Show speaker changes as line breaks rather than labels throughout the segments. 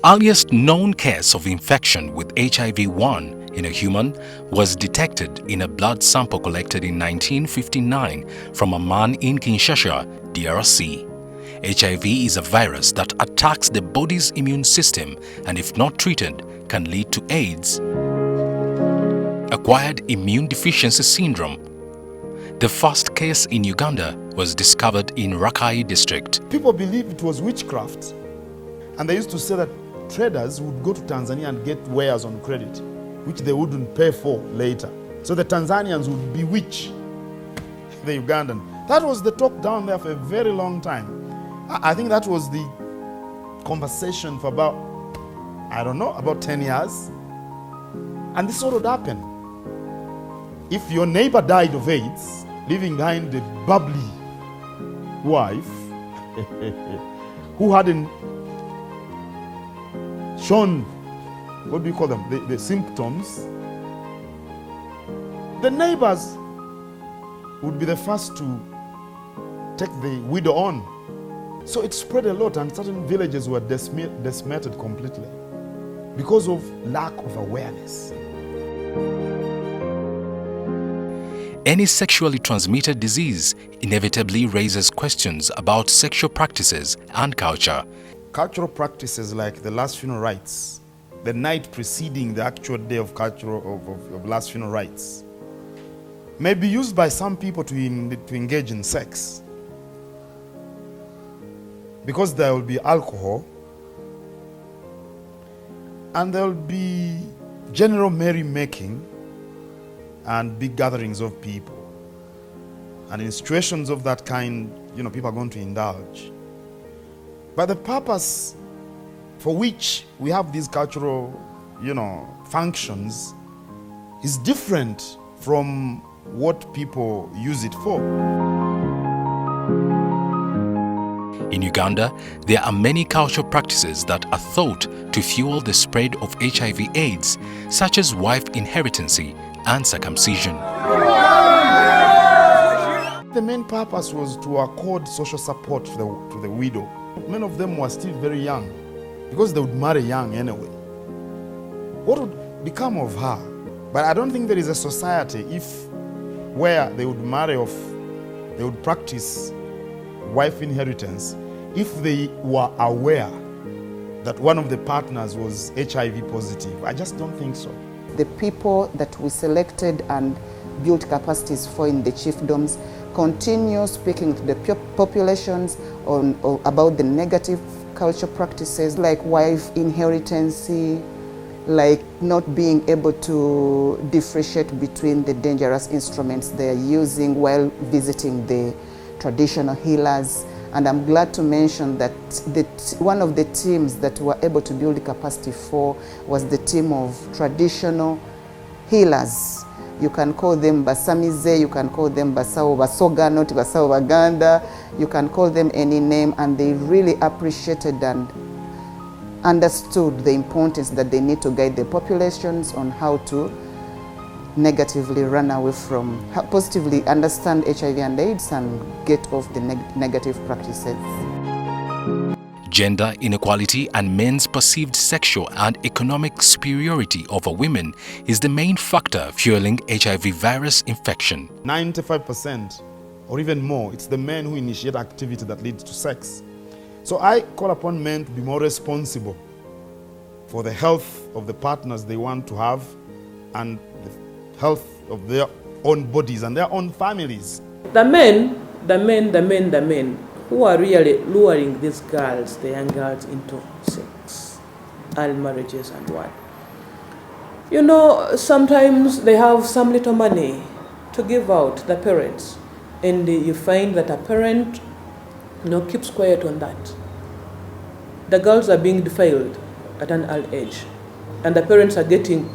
earliest known case of infection with HIV-1 in a human was detected in a blood sample collected in 1959 from a man in Kinshasa, DRC. HIV is a virus that attacks the body's immune system and, if not treated, can lead to AIDS, acquired immune deficiency syndrome. The first case in Uganda was discovered in Rakai district.
People believe it was witchcraft, and they used to say that traders would go to Tanzania and get wares on credit, which they wouldn't pay for later. So the Tanzanians would bewitch the Ugandan. That was the talk down there for a very long time. I think that was the conversation for about, I don't know, about 10 years. And this sort of happened. If your neighbor died of AIDS, leaving behind a bubbly wife who hadn't shown, what do you call them, the symptoms, the neighbors would be the first to take the widow on. So it spread a lot, and certain villages were decimated completely because of lack of awareness.
Any sexually transmitted disease inevitably raises questions about sexual practices and culture.
Cultural practices like the last funeral rites, the night preceding the actual day of last funeral rites, may be used by some people to engage in sex. Because there will be alcohol, and there will be general merrymaking and big gatherings of people. And in situations of that kind, people are going to indulge. But the purpose for which we have these cultural, functions is different from what people use it for.
In Uganda, there are many cultural practices that are thought to fuel the spread of HIV/AIDS, such as wife inheritancy and circumcision.
The main purpose was to accord social support to the widow. Many of them were still very young, because they would marry young anyway. What would become of her? But I don't think there is a society where they would they would practice wife inheritance if they were aware that one of the partners was HIV positive. I just don't think so.
The people that we selected and built capacities for in the chiefdoms continue speaking to the populations about the negative cultural practices like wife inheritancy, like not being able to differentiate between the dangerous instruments they are using while visiting the traditional healers. And I'm glad to mention that one of the teams that were able to build capacity for was the team of traditional healers. You can call them Basamize, you can call them Basawo Basoga, not Basawo Baganda, you can call them any name, and they really appreciated and understood the importance that they need to guide the populations on how to negatively run away from, positively understand HIV and AIDS and get off the negative practices.
Gender inequality and men's perceived sexual and economic superiority over women is the main factor fueling HIV virus infection.
95% or even more, it's the men who initiate activity that leads to sex. So I call upon men to be more responsible for the health of the partners they want to have and the health of their own bodies and their own families.
The men who are really luring these girls, the young girls, into sex, early marriages and what. Sometimes they have some little money to give out, the parents, and you find that a parent keeps quiet on that. The girls are being defiled at an early age, and the parents are getting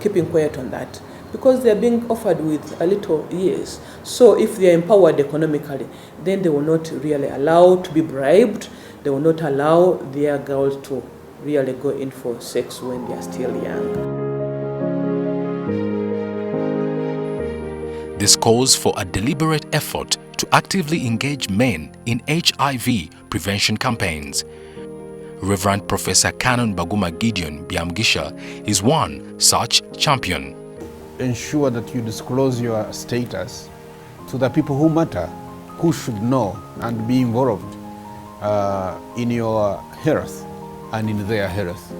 keeping quiet on that, because they are being offered with a little years. So if they are empowered economically, then they will not really allow to be bribed. They will not allow their girls to really go in for sex when they are still young.
This calls for a deliberate effort to actively engage men in HIV prevention campaigns. Reverend Professor Canon Baguma Gideon Biamgisha is one such champion.
Ensure that you disclose your status to the people who matter, who should know and be involved in your health and in their health.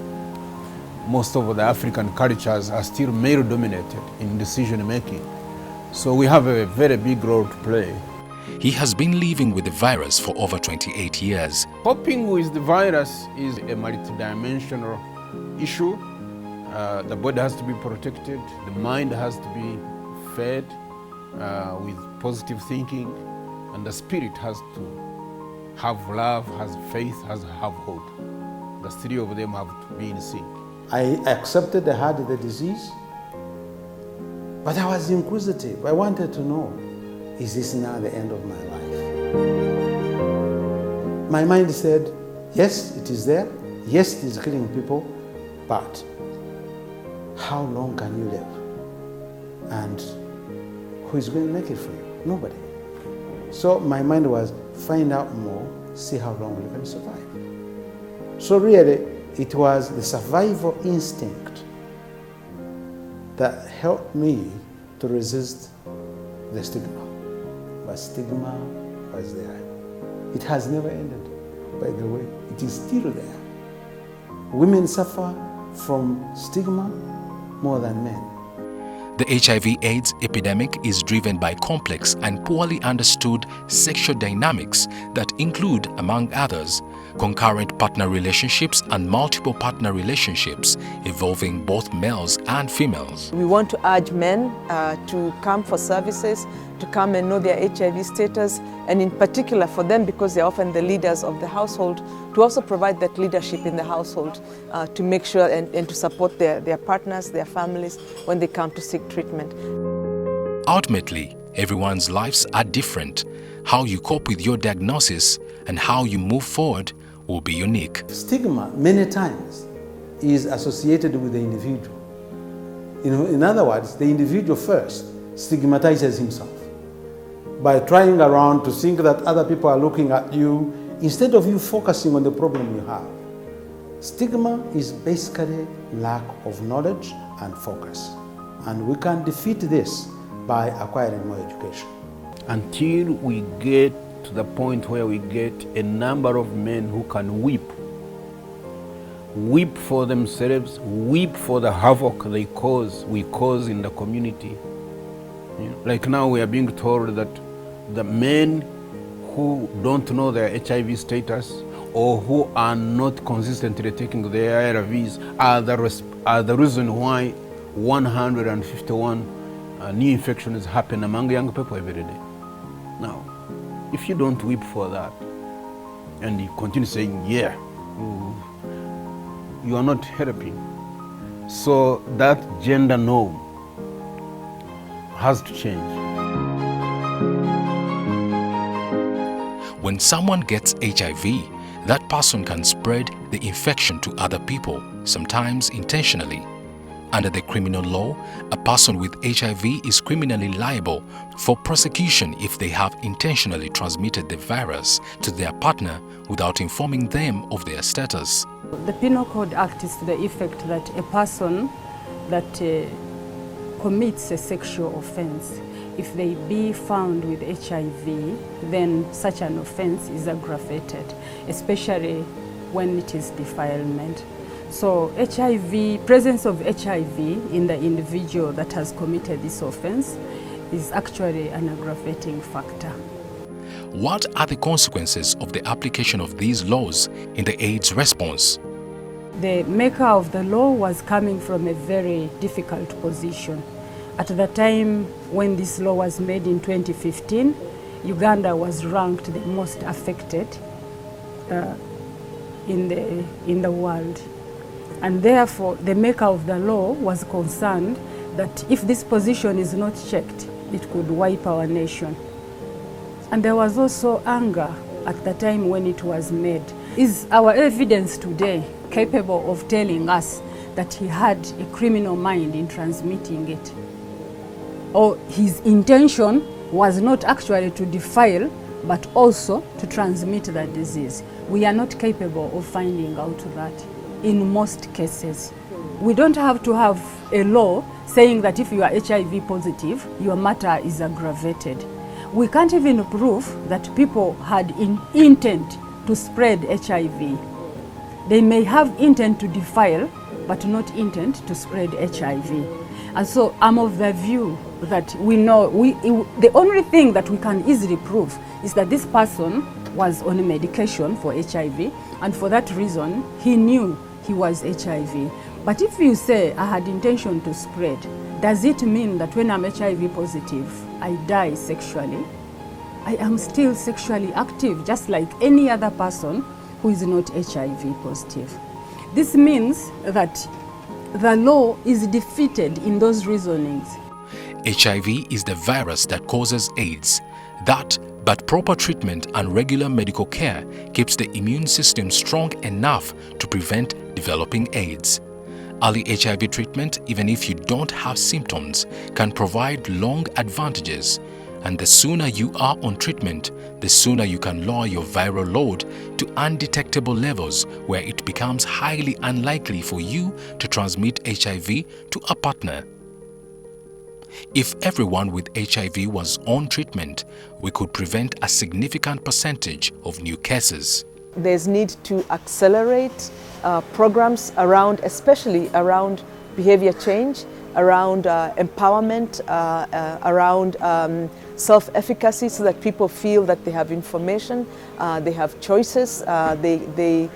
Most of the African cultures are still male-dominated in decision-making. So we have a very big role to play.
He has been living with the virus for over 28 years.
Coping with the virus is a multidimensional issue. The body has to be protected, the mind has to be fed with positive thinking, and the spirit has to have love, has faith, has have hope. The three of them have to be in sync.
I accepted I had the disease, but I was inquisitive. I wanted to know, is this now the end of my life? My mind said, yes, it is there. Yes, it is killing people, but how long can you live? And who is going to make it for you? Nobody. So my mind was, find out more, see how long you can survive. So really, it was the survival instinct that helped me to resist the stigma. But stigma was there. It has never ended, by the way. It is still there. Women suffer from stigma more than men.
The HIV/AIDS epidemic is driven by complex and poorly understood sexual dynamics that include, among others, concurrent partner relationships and multiple partner relationships involving both males and females.
We want to urge men to come for services, to come and know their HIV status, and in particular for them, because they're often the leaders of the household, to also provide that leadership in the household to make sure and to support their partners, their families, when they come to seek treatment.
Ultimately, everyone's lives are different. How you cope with your diagnosis and how you move forward will be unique.
Stigma, many times, is associated with the individual. In other words, the individual first stigmatizes himself by trying around to think that other people are looking at you instead of you focusing on the problem you have. Stigma is basically lack of knowledge and focus. And we can defeat this by acquiring more education.
Until we get to the point where we get a number of men who can weep for themselves, weep for the havoc we cause in the community. Like now we are being told that the men who don't know their HIV status or who are not consistently taking their ARVs are the reason why 151 new infections happen among young people every day. Now, if you don't weep for that and you continue saying, yeah, you are not helping. So that gender norm has to change.
When someone gets HIV, that person can spread the infection to other people, sometimes intentionally. Under the criminal law, a person with HIV is criminally liable for prosecution if they have intentionally transmitted the virus to their partner without informing them of their status.
The Penal Code Act is to the effect that a person that commits a sexual offense, if they be found with HIV, then such an offense is aggravated, especially when it is defilement. So presence of HIV in the individual that has committed this offense is actually an aggravating factor.
What are the consequences of the application of these laws in the AIDS response?
The maker of the law was coming from a very difficult position. At the time when this law was made in 2015, Uganda was ranked the most affected in the world. And therefore, the maker of the law was concerned that if this position is not checked, it could wipe our nation. And there was also anger at the time when it was made. Is our evidence today capable of telling us that he had a criminal mind in transmitting it? Or his intention was not actually to defile, but also to transmit the disease? we are not capable of finding out that in most cases. We don't have to have a law saying that if you are HIV positive, your matter is aggravated. We can't even prove that people had intent to spread HIV. They may have intent to defile, but not intent to spread HIV. And so I'm of the view that we know, the only thing that we can easily prove is that this person was on medication for HIV, and for that reason, he knew he was HIV. But if you say, I had intention to spread, does it mean that when I'm HIV positive, I die sexually? I am still sexually active, just like any other person who is not HIV positive. This means that the law is defeated in those reasonings.
HIV is the virus that causes AIDS. But proper treatment and regular medical care keeps the immune system strong enough to prevent developing AIDS. Early HIV treatment, even if you don't have symptoms, can provide long advantages. And the sooner you are on treatment, the sooner you can lower your viral load to undetectable levels where it becomes highly unlikely for you to transmit HIV to a partner. If everyone with HIV was on treatment, we could prevent a significant percentage of new cases.
There's need to accelerate programs around, especially around behavior change, around empowerment, around self-efficacy, so that people feel that they have information, they have choices, they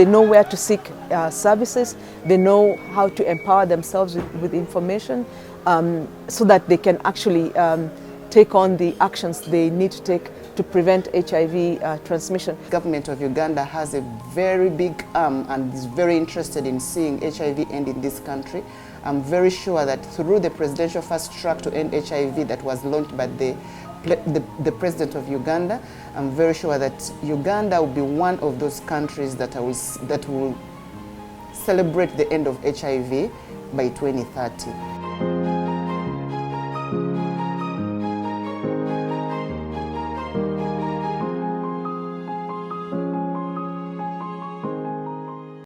know where to seek services, they know how to empower themselves with information, so that they can actually take on the actions they need to take to prevent HIV transmission.
The government of Uganda has a very big arm and is very interested in seeing HIV end in this country. I'm very sure that through the presidential fast track to end HIV that was launched by the president of Uganda, I'm very sure that Uganda will be one of those countries that will celebrate the end of HIV by 2030.